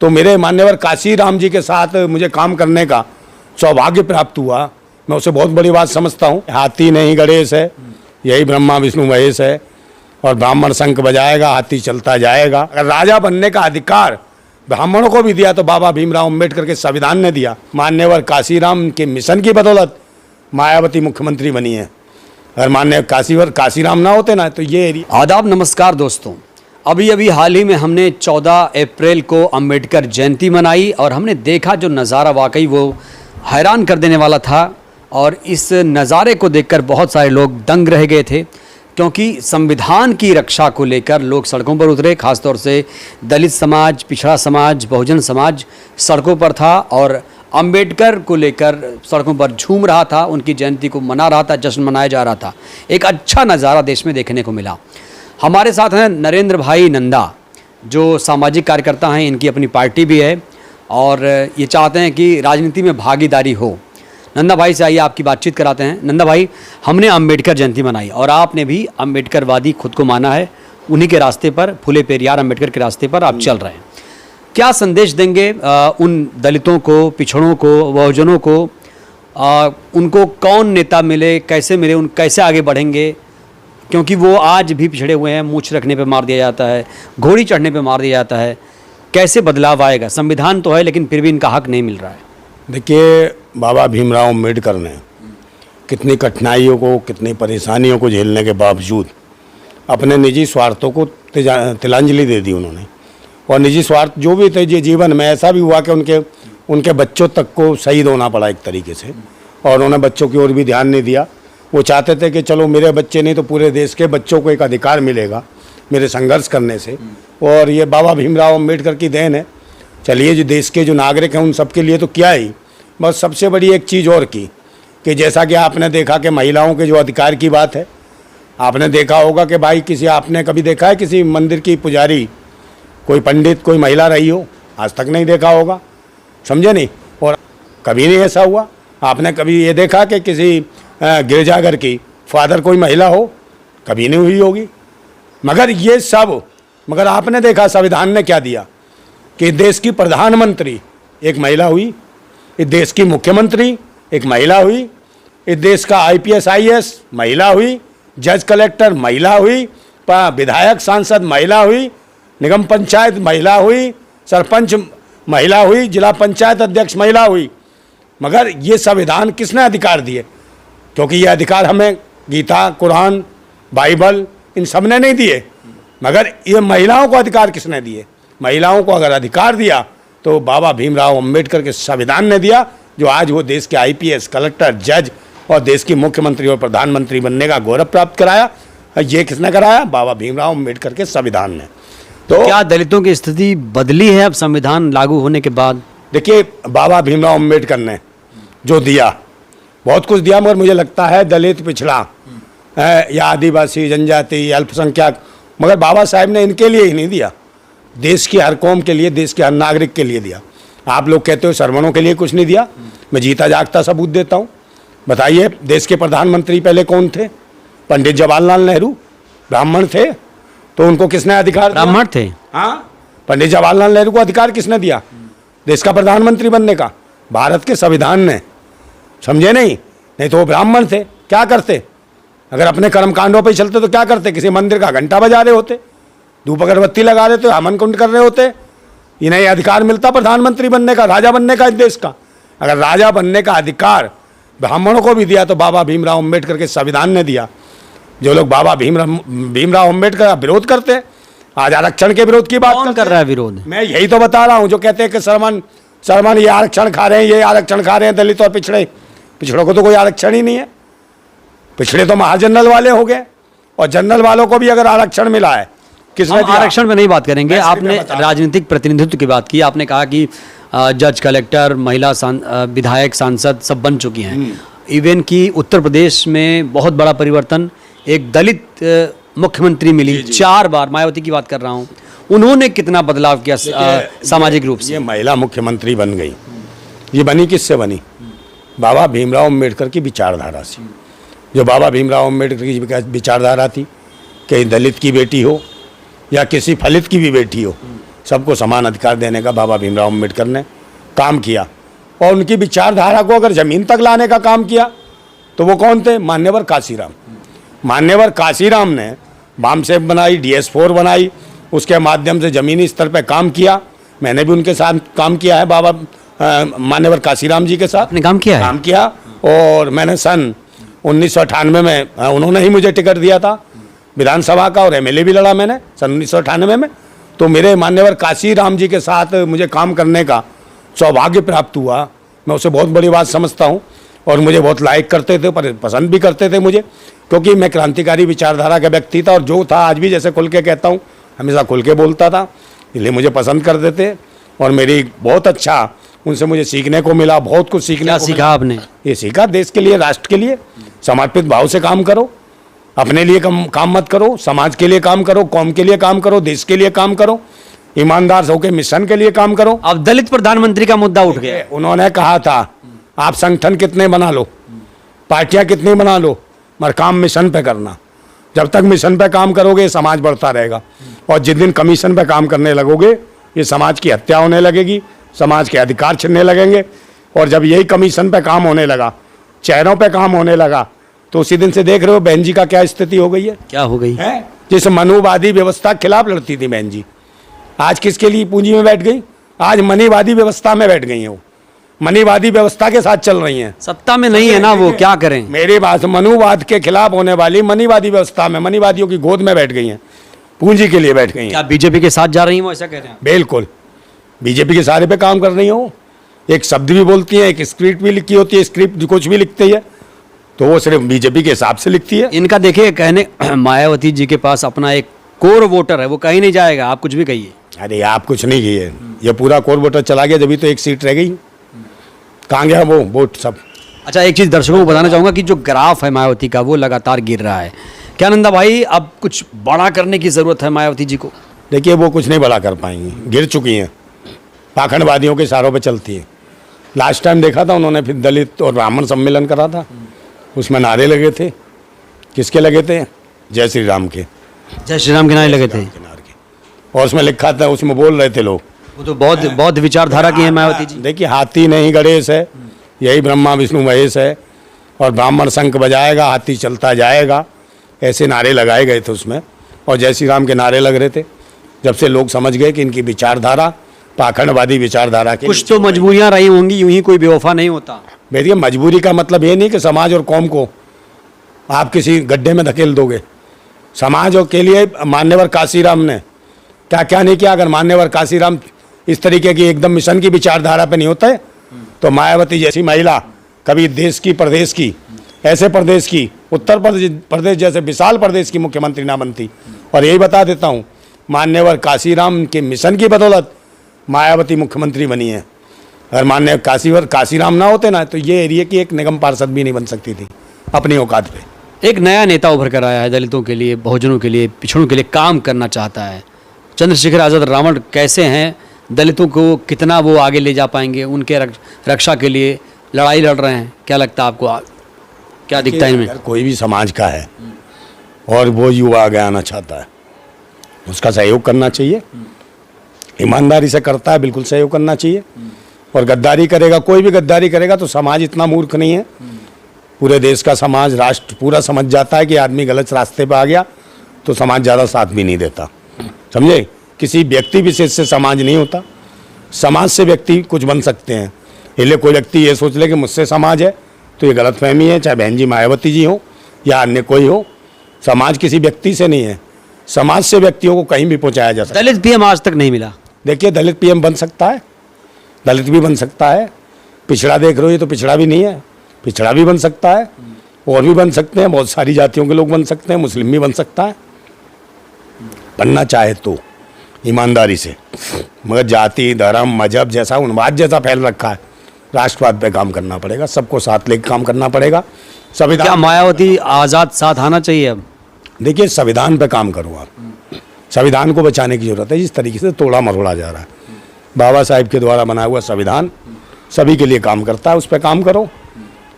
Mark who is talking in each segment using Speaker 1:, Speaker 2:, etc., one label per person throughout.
Speaker 1: तो मेरे मान्यवर काशी राम जी के साथ मुझे काम करने का सौभाग्य प्राप्त हुआ। मैं उसे बहुत बड़ी बात समझता हूँ। हाथी नहीं गणेश है, यही ब्रह्मा विष्णु महेश है, और ब्राह्मण शंख बजाएगा, हाथी चलता जाएगा। अगर राजा बनने का अधिकार ब्राह्मणों को भी दिया तो बाबा भीमराव अम्बेडकर के संविधान ने दिया। मान्यवर काशीराम के मिशन की बदौलत मायावती मुख्यमंत्री बनी है। अगर मान्य काशीराम ना होते ना तो ये
Speaker 2: आदाब नमस्कार दोस्तों, अभी हाल ही में हमने 14 अप्रैल को अंबेडकर जयंती मनाई और हमने देखा जो नज़ारा वाकई वो हैरान कर देने वाला था। और इस नज़ारे को देखकर बहुत सारे लोग दंग रह गए थे, क्योंकि संविधान की रक्षा को लेकर लोग सड़कों पर उतरे। खासतौर से दलित समाज, पिछड़ा समाज, बहुजन समाज सड़कों पर था और अंबेडकर को लेकर सड़कों पर झूम रहा था, उनकी जयंती को मना रहा था, जश्न मनाया जा रहा था। एक अच्छा नज़ारा देश में देखने को मिला। हमारे साथ हैं नरेंद्र भाई नंदा, जो सामाजिक कार्यकर्ता हैं, इनकी अपनी पार्टी भी है और ये चाहते हैं कि राजनीति में भागीदारी हो। नंदा भाई से आइए आपकी बातचीत कराते हैं। नंदा भाई, हमने अंबेडकर जयंती मनाई और आपने भी अंबेडकरवादी खुद को माना है, उन्हीं के रास्ते पर, फूले पेरियार अंबेडकर के रास्ते पर आप चल रहे हैं। क्या संदेश देंगे उन दलितों को, पिछड़ों को, बहुजनों को? उनको कौन नेता मिले, कैसे मिले, उन कैसे आगे बढ़ेंगे? क्योंकि वो आज भी पिछड़े हुए हैं, मूछ रखने पे मार दिया जाता है, घोड़ी चढ़ने पे मार दिया जाता है। कैसे बदलाव आएगा? संविधान तो है लेकिन फिर भी इनका हक नहीं मिल रहा है।
Speaker 1: देखिए, बाबा भीमराव अम्बेडकर ने कितनी कठिनाइयों को, कितनी परेशानियों को झेलने के बावजूद अपने निजी स्वार्थों को तिलांजलि दे दी उन्होंने। और निजी स्वार्थ जो भी थे, जीवन में ऐसा भी हुआ कि उनके बच्चों तक को शहीद होना पड़ा एक तरीके से, और उन्होंने बच्चों की ओर भी ध्यान नहीं दिया। वो चाहते थे कि चलो मेरे बच्चे नहीं तो पूरे देश के बच्चों को एक अधिकार मिलेगा मेरे संघर्ष करने से। और ये बाबा भीमराव अम्बेडकर की देन है। चलिए, जो देश के जो नागरिक हैं उन सब के लिए तो क्या ही, बस सबसे बड़ी एक चीज़ और की कि जैसा कि आपने देखा कि महिलाओं के जो अधिकार की बात है, आपने देखा होगा कि भाई आपने कभी देखा है किसी मंदिर की पुजारी, कोई पंडित, कोई महिला रही हो? आज तक नहीं देखा होगा, समझे नहीं? और कभी नहीं ऐसा हुआ। आपने कभी ये देखा कि किसी गिरजाघर की फादर कोई महिला हो? कभी नहीं हुई होगी। मगर आपने देखा संविधान ने क्या दिया कि देश की प्रधानमंत्री एक महिला हुई, इस देश की मुख्यमंत्री एक महिला हुई, इस देश का IPS IAS महिला हुई, जज कलेक्टर महिला हुई, विधायक सांसद महिला हुई, निगम पंचायत महिला हुई, सरपंच महिला हुई, जिला पंचायत अध्यक्ष महिला हुई। मगर ये संविधान किसने अधिकार दिए? क्योंकि ये अधिकार हमें गीता, कुरान, बाइबल इन सब ने नहीं दिए, मगर ये महिलाओं को अधिकार किसने दिए? महिलाओं को अगर अधिकार दिया तो बाबा भीमराव अम्बेडकर के संविधान ने दिया, जो आज वो देश के IPS, कलेक्टर, जज और देश की मुख्यमंत्री और प्रधानमंत्री बनने का गौरव प्राप्त कराया। ये किसने कराया? बाबा भीमराव अम्बेडकर के संविधान ने। तो
Speaker 2: क्या दलितों की स्थिति बदली है अब संविधान लागू होने के बाद?
Speaker 1: देखिए, बाबा भीमराव अम्बेडकर ने जो दिया, बहुत कुछ दिया, मगर मुझे लगता है दलित, पिछड़ा या आदिवासी, जनजाति, अल्पसंख्यक, मगर बाबा साहब ने इनके लिए ही नहीं दिया, देश की हर कौम के लिए, देश के हर नागरिक के लिए दिया। आप लोग कहते हो सरवणों के लिए कुछ नहीं दिया, मैं जीता जागता सबूत देता हूँ। बताइए, देश के प्रधानमंत्री पहले कौन थे? पंडित जवाहरलाल नेहरू। ब्राह्मण थे तो उनको किसने अधिकार दिया?
Speaker 2: ब्राह्मण थे,
Speaker 1: हाँ। पंडित जवाहरलाल नेहरू को अधिकार किसने दिया देश का प्रधानमंत्री बनने का? भारत के संविधान ने, समझे नहीं तो वो ब्राह्मण थे, क्या करते? अगर अपने कर्मकांडों पर चलते तो क्या करते? किसी मंदिर का घंटा बजा रहे होते, धूप अगरबत्ती लगा रहे थे, हवन कुंड कर रहे होते। इन्हें अधिकार मिलता प्रधानमंत्री बनने का, राजा बनने का इस देश का। अगर राजा बनने का अधिकार ब्राह्मणों को भी दिया तो बाबा भीमराव अम्बेडकर के संविधान ने दिया। जो लोग बाबा भीमराव अम्बेडकर का विरोध करते हैं, आज आरक्षण के विरोध की बात
Speaker 2: कर रहा है विरोध,
Speaker 1: मैं यही तो बता रहा हूँ। जो कहते हैं कि सरमन ये आरक्षण खा रहे हैं, ये आरक्षण खा रहे हैं दलित और पिछड़ों को तो कोई आरक्षण ही नहीं है। पिछड़े तो महाजनरल वाले हो गए, और जनरल वालों को भी अगर आरक्षण मिला है, किसने दिया?
Speaker 2: आरक्षण में नहीं बात करेंगे। आपने राजनीतिक प्रतिनिधित्व की बात की, आपने कहा कि जज, कलेक्टर, महिला, विधायक, सांसद सब बन चुकी हैं। इवन कि उत्तर प्रदेश में बहुत बड़ा परिवर्तन, एक दलित मुख्यमंत्री मिली 4 बार, मायावती की बात कर रहा हूँ। उन्होंने कितना बदलाव किया सामाजिक रूप से? ये
Speaker 1: महिला मुख्यमंत्री बन गई, ये बनी किससे बनी? बाबा भीमराव अम्बेडकर की विचारधारा से। जो बाबा भीमराव अम्बेडकर की विचारधारा थी कि दलित की बेटी हो या किसी फलित की भी बेटी हो, सबको समान अधिकार देने का बाबा भीमराव अम्बेडकर ने काम किया। और उनकी विचारधारा को अगर ज़मीन तक लाने का काम किया तो वो कौन थे? मान्यवर काशीराम। मान्यवर काशीराम ने बामसेफ बनाई, DS4 बनाई, उसके माध्यम से ज़मीनी स्तर पर काम किया। मैंने भी उनके साथ काम किया है, बाबा मान्यवर काशीराम जी के साथ
Speaker 2: आपने काम किया है?
Speaker 1: काम किया। और मैंने सन 1998 में उन्होंने ही मुझे टिकट दिया था विधानसभा का, और MLA भी लड़ा मैंने सन 1998 में। तो मेरे मान्यवर काशीराम जी के साथ मुझे काम करने का सौभाग्य प्राप्त हुआ। मैं उसे बहुत बड़ी बात समझता हूँ, और मुझे बहुत लाइक करते थे, पर पसंद भी करते थे मुझे, क्योंकि मैं क्रांतिकारी विचारधारा का व्यक्ति था। और जो था आज भी जैसे खुल के कहता हूँ, हमेशा खुल के बोलता था, इसलिए मुझे पसंद करते थे। और मेरी बहुत अच्छा उनसे मुझे सीखने को मिला, बहुत कुछ सीखने
Speaker 2: क्या
Speaker 1: को
Speaker 2: सीखा
Speaker 1: मिला।
Speaker 2: आपने?
Speaker 1: ये सीखा, देश के लिए, राष्ट्र के लिए समर्पित भाव से काम करो। अपने लिए काम मत करो, समाज के लिए काम करो, कौम के लिए काम करो, देश के लिए काम करो, ईमानदार होकर मिशन के लिए काम करो।
Speaker 2: अब दलित प्रधानमंत्री का मुद्दा उठ गया।
Speaker 1: उन्होंने कहा था आप संगठन कितने बना लो, पार्टियां कितनी बना लो, मगर काम मिशन पे करना। जब तक मिशन पे काम करोगे समाज बढ़ता रहेगा, और जिस दिन कमीशन पे काम करने लगोगे ये समाज की हत्या होने लगेगी, समाज के अधिकार छिनने लगेंगे। और जब यही कमीशन पे काम होने लगा, चेहरों पे काम होने लगा, तो उसी दिन से देख रहे हो बहन जी का क्या स्थिति हो गई है।
Speaker 2: क्या हो गई
Speaker 1: है? जिस मनुवादी व्यवस्था के खिलाफ लड़ती थी बहन जी, आज किसके लिए पूंजी में बैठ गई? आज मनीवादी व्यवस्था में बैठ गई हैं। वो मनीवादी व्यवस्था के साथ चल रही हैं।
Speaker 2: सत्ता में नहीं है ना वो, क्या करें?
Speaker 1: मेरी बात, मनुवाद के खिलाफ होने वाली मनीवादी व्यवस्था में मनीवादियों की गोद में बैठ गई हैं, पूंजी के लिए बैठ गई हैं।
Speaker 2: क्या बीजेपी के साथ जा रही हैं वो, ऐसा कह रहे हैं?
Speaker 1: बिल्कुल, बीजेपी के सारे पे काम कर रही हो। एक शब्द भी बोलती है, एक स्क्रिप्ट भी लिखी होती है, स्क्रिप्ट कुछ भी लिखती है तो वो सिर्फ बीजेपी के हिसाब से लिखती है।
Speaker 2: इनका देखिए कहने, मायावती जी के पास अपना एक कोर वोटर है, वो कहीं नहीं जाएगा, आप कुछ भी कहिए।
Speaker 1: अरे आप कुछ नहीं किए, ये पूरा कोर वोटर चला गया, जब तो एक सीट रह गई। कहाँ गया वो वोट सब?
Speaker 2: अच्छा, एक चीज़ दर्शकों को बताना चाहूँगा कि जो ग्राफ है मायावती का वो लगातार गिर रहा है। क्या नंदा भाई, अब कुछ बड़ा करने की ज़रूरत है मायावती जी को?
Speaker 1: देखिए वो कुछ नहीं बड़ा कर पाएंगी, गिर चुकी हैं, पाखंडवादियों के इशारों पे चलती है। लास्ट टाइम देखा था उन्होंने फिर दलित और ब्राह्मण सम्मेलन करा था, उसमें नारे लगे थे। किसके लगे थे? जय श्री राम के,
Speaker 2: जय श्री राम के नारे लगे थे।
Speaker 1: और उसमें लिखा था, उसमें बोल रहे थे लोग,
Speaker 2: वो तो बहुत विचारधारा की है मायावती जी।
Speaker 1: देखिए हाथी नहीं गणेश है, यही ब्रह्मा विष्णु महेश है, और ब्राह्मण शंख बजाएगा हाथी चलता जाएगा, ऐसे नारे लगाए गए थे उसमें। और जय श्री राम के नारे लग रहे थे। जब से लोग समझ गए कि इनकी विचारधारा पाखंडवादी विचारधारा की,
Speaker 2: कुछ तो मजबूरियां रही होंगी, यूं ही कोई बेवफा नहीं होता।
Speaker 1: देखिए मजबूरी का मतलब ये नहीं कि समाज और कौम को आप किसी गड्ढे में धकेल दोगे। समाज और के लिए मान्यवर काशीराम ने क्या क्या नहीं किया। अगर मान्यवर काशीराम इस तरीके की एकदम मिशन की विचारधारा पे नहीं होता है तो मायावती जैसी महिला कभी देश की, प्रदेश की, ऐसे प्रदेश की, उत्तर प्रदेश जैसे विशाल प्रदेश की मुख्यमंत्री ना बनती। और यही बता देता हूँ, मान्यवर काशीराम के मिशन की बदौलत मायावती मुख्यमंत्री बनी है। अगर मान्य काशीराम ना होते ना तो ये एरिया की एक निगम पार्षद भी नहीं बन सकती थी अपनी औकात पे।
Speaker 2: एक नया नेता उभर कर आया है, दलितों के लिए, बहुजनों के लिए, पिछड़ों के लिए काम करना चाहता है। चंद्रशेखर आज़ाद रावण कैसे हैं, दलितों को कितना वो आगे ले जा पाएंगे, उनके रक्षा के लिए लड़ाई लड़ रहे हैं। क्या लगता है आपको, क्या दिखता है इनमें?
Speaker 1: अगर कोई भी समाज का है और वो युवा आगे आना चाहता है, उसका सहयोग करना चाहिए। ईमानदारी से करता है, बिल्कुल सहयोग करना चाहिए। और गद्दारी करेगा, कोई भी गद्दारी करेगा तो समाज इतना मूर्ख नहीं है, पूरे देश का समाज, राष्ट्र पूरा समझ जाता है कि आदमी गलत रास्ते पर आ गया तो समाज ज़्यादा साथ भी नहीं देता। समझे? किसी व्यक्ति विशेष से समाज नहीं होता, समाज से व्यक्ति कुछ बन सकते हैं। इसलिए कोई व्यक्ति ये सोच ले कि मुझसे समाज है तो ये गलतफहमी है, चाहे बहन जी मायावती जी हो या अन्य कोई हो। समाज किसी व्यक्ति से नहीं है, समाज से व्यक्तियों को कहीं भी पहुंचाया जा सकता है।
Speaker 2: दलित पीएम आज तक नहीं मिला।
Speaker 1: देखिए दलित पीएम बन सकता है, दलित भी बन सकता है। पिछड़ा देख रहे हो, ये तो पिछड़ा भी नहीं है, पिछड़ा भी बन सकता है, और भी बन सकते हैं, बहुत सारी जातियों के लोग बन सकते हैं, मुस्लिम भी बन सकता है, बनना चाहे तो ईमानदारी से। मगर जाति, धर्म, मजहब जैसा, उन्माद जैसा फैल रखा है, राष्ट्रवाद पे काम करना पड़ेगा, सबको साथ लेकर काम करना पड़ेगा। संविधान,
Speaker 2: क्या मायावती आज़ाद साथ आना चाहिए अब?
Speaker 1: देखिए संविधान पे काम करो आप, संविधान को बचाने की जरूरत है। जिस तरीके से तोड़ा मरोड़ा जा रहा है, बाबा साहिब के द्वारा बनाया हुआ संविधान सभी के लिए काम करता है, उस पर काम करो।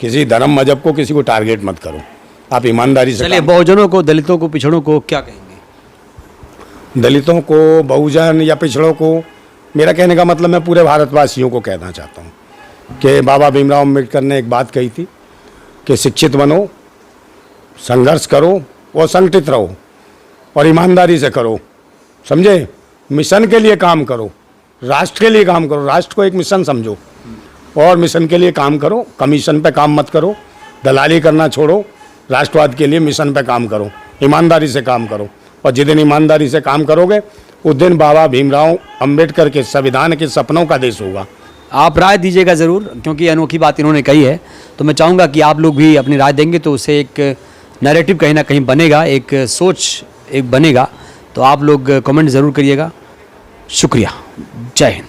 Speaker 1: किसी धर्म मजहब को, किसी को टारगेट मत करो, आप ईमानदारी से।
Speaker 2: चलिए, बहुजनों को, दलितों को, पिछड़ों को क्या कहेंगे?
Speaker 1: दलितों को, बहुजन या पिछड़ों को, मेरा कहने का मतलब मैं पूरे भारतवासियों को कहना चाहता हूँ कि बाबा भीमराव अम्बेडकर ने एक बात कही थी कि शिक्षित बनो, संघर्ष करो और संगठित रहो और ईमानदारी से करो, समझे। मिशन के लिए काम करो, राष्ट्र के लिए काम करो, राष्ट्र को एक मिशन समझो और मिशन के लिए काम करो। कमीशन पे काम मत करो, दलाली करना छोड़ो, राष्ट्रवाद के लिए मिशन पे काम करो, ईमानदारी से काम करो। और जिस दिन ईमानदारी से काम करोगे उस दिन बाबा भीमराव अम्बेडकर के संविधान के सपनों का देश होगा।
Speaker 2: आप राय दीजिएगा ज़रूर, क्योंकि अनोखी बात इन्होंने कही है, तो मैं चाहूँगा कि आप लोग भी अपनी राय देंगे तो उससे एक नैरेटिव कहीं ना कहीं बनेगा, एक सोच एक बनेगा। तो आप लोग कमेंट ज़रूर करिएगा। शुक्रिया, जय हिंद।